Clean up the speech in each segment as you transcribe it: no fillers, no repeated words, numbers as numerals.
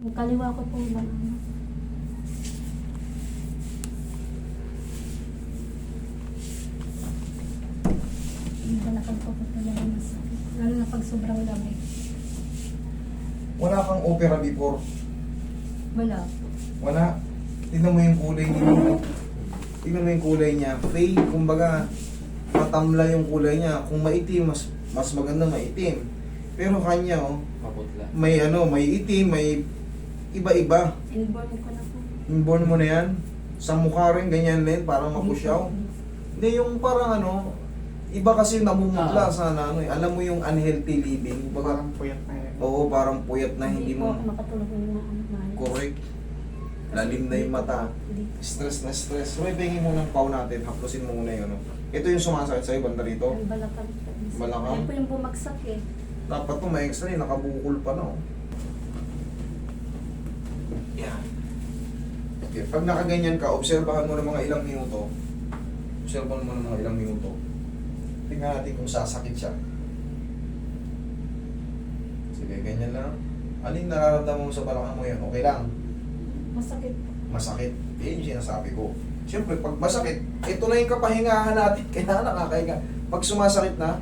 Yung kaliwa ko po lang. Yung balakang ko po talaga masakit. Lalo na pag sobrang lamig. Wala kang opera before. Wala. Wala. Tignan mo yung kulay niya. Tignan mo yung kulay niya. Fade, kumbaga, matamla yung kulay niya. Kung maitim, mas maganda maitim. Pero kanya, oh, Maputla. may may itim, may iba-iba. Inborn ko na po. Inborn mo na yan. Sa mukha rin, ganyan din, parang mapusyaw. Hindi, yung parang iba kasi namumutla sa alam mo yung unhealthy living. Kumbaga, Parang puyat na yun. oo, parang puyat na hindi po mo. ako makatulog ng mga maayos. Correct. Lalim na yung mata. Hindi. Stress na stress. So, ibigin mo ng pau natin. Haplusin mo muna yun. Ito yung sumasakit sa'yo, banda rito. Ang balakang po. Balakang? Yan po yung bumagsak eh. Dapat to may extra nakabukol pa na. Oh. Yan. Okay. Pag nakaganyan ka, obserbahan mo ng mga ilang minuto. Obserbahan mo ng mga ilang minuto. Tingnan natin kung sasakit siya. Sige, ganyan lang. Alin nararamdaman mo sa balakang mo yan? Okay lang. Masakit po. Masakit. Yan yung sinasabi ko. Siyempre, pag masakit, ito na yung kapahingahan natin. Kaya nakakahinga. Pag sumasakit na,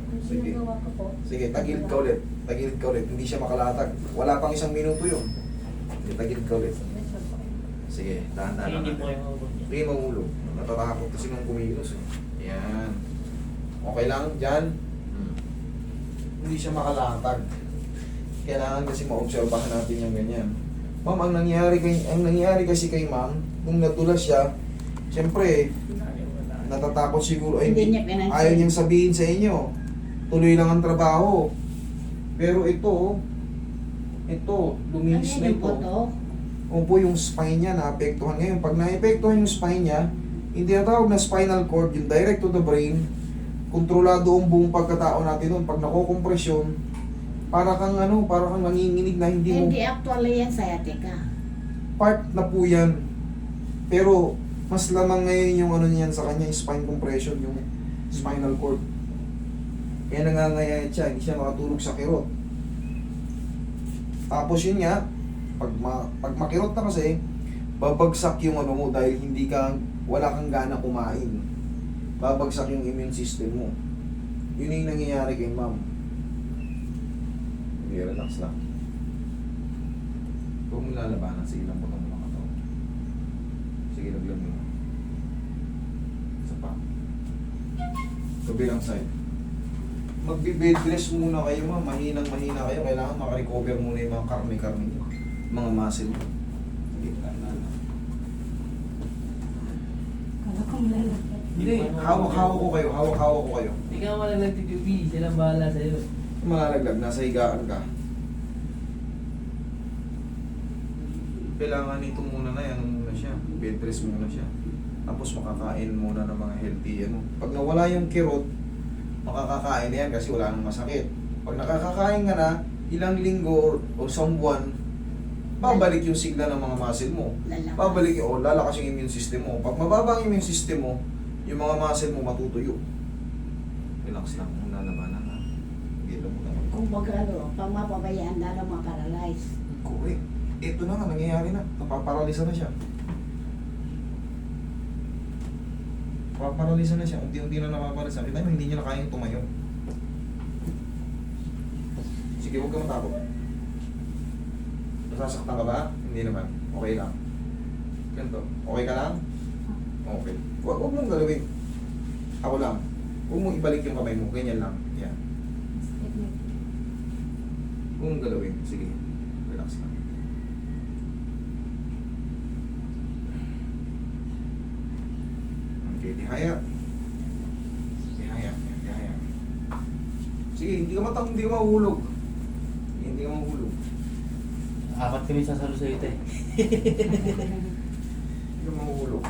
Ang Sige. ginagawa ko po. sige, tagilid ka ulit. Tagilid ka ulit. Hindi siya makalatag. Wala pang 1 minuto yun. Sige, tagilid ka ulit. Sige, dahan-dahan lang Hindi po natin. yung ulo niya. Hindi mahulog. Natatakot kasi nung kumilos. Eh. Yan. Okay lang, dyan. Hindi siya makalatag. Kailangan kasi maobserbahan natin yung ganyan. Ma'am, ang nangyari kasi kay ma'am, nung nadulas siya, siyempre, natatakot siguro. Ay, Hindi niya pinansin. ayaw niyang sabihin sa inyo. Tuloy lang ang trabaho. Pero ito, luminis na Ano yung ito. photo? Opo, yung spine niya naapektuhan ngayon. Pag naapektuhan yung spine niya, hindi na tawag na spinal cord, yung direct to the brain, kontrolado ang buong pagkatao natin nun. Pag nakokompresyon, para kang nanginginig na hindi mo, Hindi actually yan sciatica. part na po yan. Pero, mas lamang ngayon yung niyan sa kanya, yung spine compression, yung spinal cord. Kaya nangangayayat siya, hindi siya makatulog sa kirot. Tapos yun nga, pag makirot na kasi, babagsak yung mo dahil wala kang gana kumain. Babagsak yung immune system mo. Yun yung nangyayari kay ma'am. Okay, relax lang. Huwag mong lalabanan sa ilang butang mo ng katawan. Sige, laglag mo. Isa pa. Kabilang side. Magbe-bed rest muna kayo ma'am. Mahinang-mahina kayo. Kailangan makarecover muna yung mga karne-karne nyo. Mga muscle nyo. Sige, na. Kala ko malalakit. Hindi, hawak-hawak ko kayo. Hawak-hawak ko kayo. Hindi ka wala nagtitubi. Sila ang bahala sa'yo. Malalaglag, nasa higaan ka. Kailangan nito muna na yan, muna siya. Bed rest muna siya. Tapos makakain muna ng mga healthy Pag nawala yung kirot, makakakain na yan kasi wala nang masakit. Pag nakakakain ka na, ilang linggo o isang buwan, babalik yung sigla ng mga muscle mo. Lalakas. Babalik lalakas yung immune system mo. Pag mababa ang immune system mo, yung mga muscle mo matutuyo. Relax lang, kung lalabanan na. Hindi lang mo naman. Kung baga pag mapabayaan lalo ma-paralyze. Correct. Ito na nga, nangyayari na. Napaparalisa na siya. Napaparalisa na siya. Unti-unti na napaparalisa. Kita mo, hindi niya na kayang tumayo. Sige, huwag ka matakot. Nasasaktan ka ba? Hindi naman. Okay lang. Ganito. Okay ka lang? Okay. Huwag mong galawin. Ako lang. Huwag mong ibalik yung kamay mo. Ganyan lang. Yan. Huwag mong galawin. Sige. Relax lang. Okay, dihaya. Dihaya. Dihaya. Sige, hindi ka mahulog. Hindi ka mahulog. Apat kami sasalo sa'yo ito eh. Hindi ka mahulog.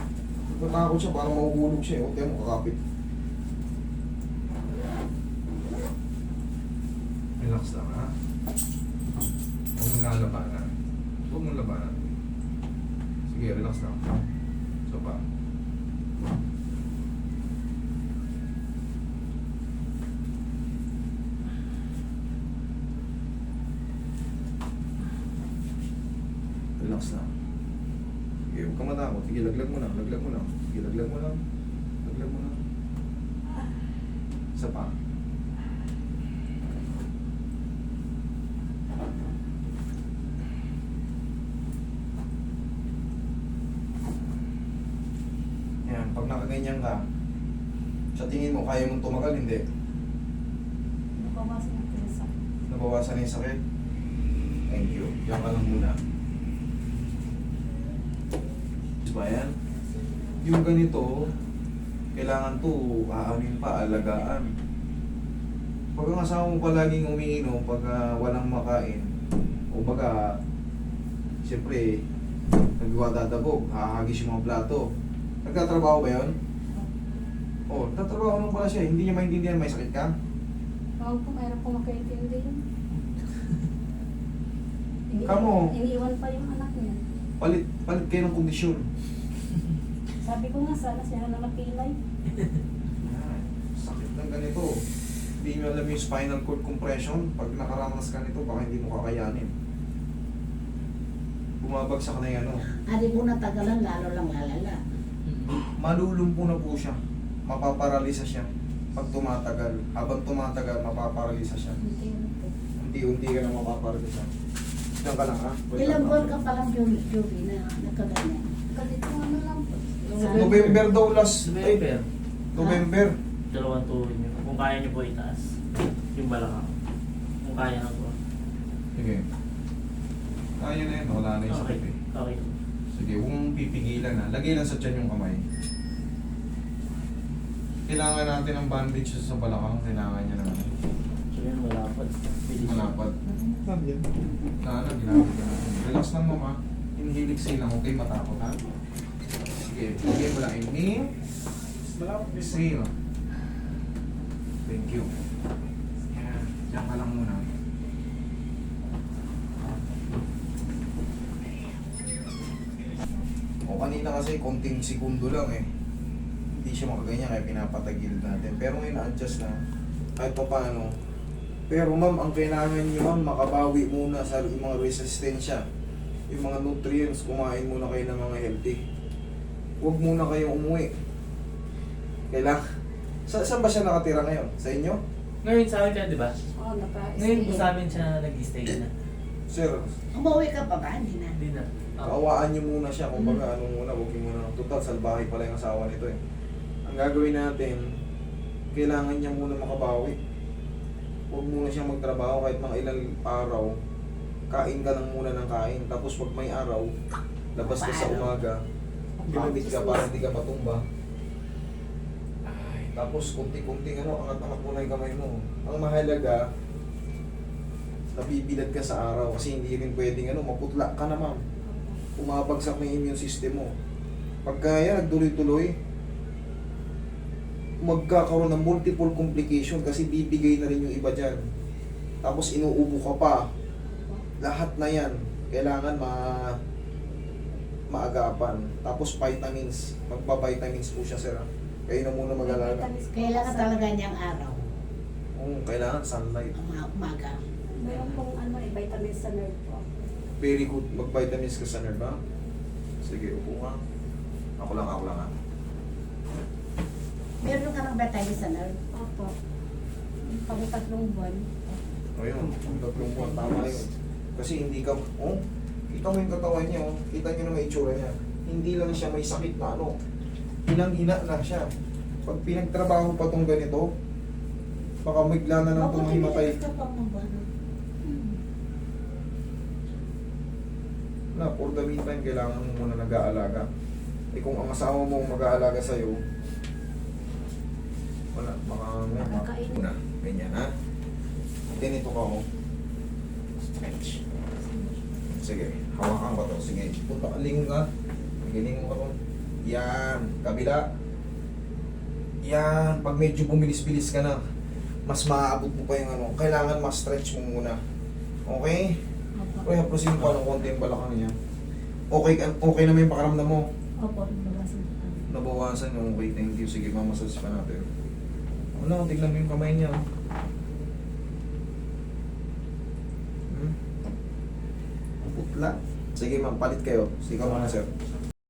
Natakot siya, parang mahuhulog siya. Huwag tayo makakapit. Relax lang, ha? Huwag mong lalabanan. Huwag mong labanan. Sige, relax lang. So pa. Relax na. Sige, huwag ka matakot. Sige, laglag mo lang. Laglag mo lang. Sige, laglag mo lang. Laglag mo lang. Isa pa. Yan, pag nakaganyan ka, sa tingin mo, kaya mong tumagal, hindi. Nabawasan natin yung sakit. Nabawasan na yung sakit. Thank you. Diyan ka lang muna. Diba yan? Yung ganito, kailangan to, aanin pa, alagaan. Pag ang asawa mo palaging umiinom, pag walang makain, o baga, siyempre, nagwadadabog, hahagis yung mga plato. Nagtatrabaho ba yun? Oh, nagtatrabaho naman pala siya. Hindi niya maintindihan may sakit ka? Huwag po, mayroon po makaintindi yun. Kamo. Iniiwan pa yung anak niya. Palit kayo ng kondisyon. Sabi ko nga, sana siya na napilay. Yan. Sakit ng ganito. Hindi nyo alam yung spinal cord compression. Pag nakaranas ka nito, baka hindi mo kakayanin. Bumabagsak na yung ano. Hindi po natagalan, lalo lang lalala. Malulumpo na po siya. Mapaparalisa siya. Pag tumatagal. Habang tumatagal, mapaparalisa siya. Unti-unti ka na mapaparalisa. Diyan ka lang ha. Ilang buwan ka palang Jovi na nagkaganyan? Ganito ano lang po. November daw last. November. November. Dalawang tuhod nyo. Kung kaya nyo po itaas. Yung balakang. Kung kaya na po. Sige. Kaya na yun. Wala na yung Okay. sakit eh. Okay. Sige, huwag mong pipigilan ha. Lagay lang sa tiyan yung kamay. Kailangan natin ng bandage sa balakang. Kailangan niya naman. So yun, malapad. Malapad. Sana, ginamit ka natin. Relax lang mama. Inhale, exhale lang. Okay, matakot ha. Sige, lagay mo lang. Inhale. Exhale. Thank you. Yan. Diyan ka lang muna. O kanina kasi konting segundo lang eh. Hindi siya makaganyan kaya pinapatagilid natin. Pero ngayon na-adjust na. Kahit pa paano. Pero ma'am, ang kailangan niyo ma'am, makabawi muna sa yung mga resistensya. Yung mga nutrients, kumain muna kayo ng mga healthy. Huwag muna kayong umuwi. Kailangan. Saan ba siya nakatira ngayon? Sa inyo? Ngayon sa akin ka, di ba? Oo, Ngayon po sa amin siya nag-stay na. Sir, Umuwi ka pa ba? Hindi na. Hindi na. kaawaan niyo muna siya. Kung baga, anong muna, huwag niyo muna. Total, salbahe pala yung asawa nito eh. Ang gagawin natin, kailangan niya muna makabawi. Huwag muna siyang magtrabaho kahit mga ilang araw. Kain ka lang muna ng kain. Tapos pag may araw, labas ka sa umaga. Pinamit ka para hindi ka matumba. Ay, tapos kunti-kunting angat-angat mo na yung kamay mo. Ang mahalaga, nabibilad ka sa araw kasi hindi rin pwedeng maputla ka na ma'am. Umabagsak na yung immune system mo. Pagka yan, nagtuloy-tuloy, magkakaroon ng multiple complication kasi bibigay na rin yung iba dyan. Tapos inuubo ka pa. Lahat na yan, kailangan maagapan. Tapos vitamins, magpa-vitamins po siya sir. Kayo na muna mag-alaga. Kailangan talaga niyang araw. Kailangan sunlight. Umaga. Meron pong vitamins sa nerve po. Very good. Mag-vitamins ka sa nerve ha? Sige, upo ka. Ako lang ha. Meron ka ng vitamins sa nerve. Opo. Pag 3 buwan. Ayun, 3 buwan, tama yun. Kasi hindi ka, kita mo yung katawan niya, kita niyo na may itsura niya. Hindi lang siya may sakit na hinang-hina na siya. Pag pinagtrabaho pa tong ganito, baka bigla na lang itong himatay. Ka pa mo ba? Na, for the meantime, kailangan mo muna nag-aalaga. Kung ang asawa mo mag-aalaga sa'yo, wala, baka Makakain. muna. Ganyan ha. Ganito ka Stretch. Sige, hawakan ko to. Sige, punta ka, lingon ka. Lingon ka to. Yan, kabila. Yan, pag medyo bumilis-bilis ka na, mas maaabot mo pa yung kailangan mas stretch mo muna. Okay? Opo. Kaya proceed pa ng konti yung balakang niya. Okay naman yung pakaramdam mo. Opo, nabawasan po kami. Nabawasan yung okay, thank you. Sige, mamasas pa natin. Wala, tignan mo yung kamay niya. Putla. Sige ma'am, palit kayo. Sige ka muna sir.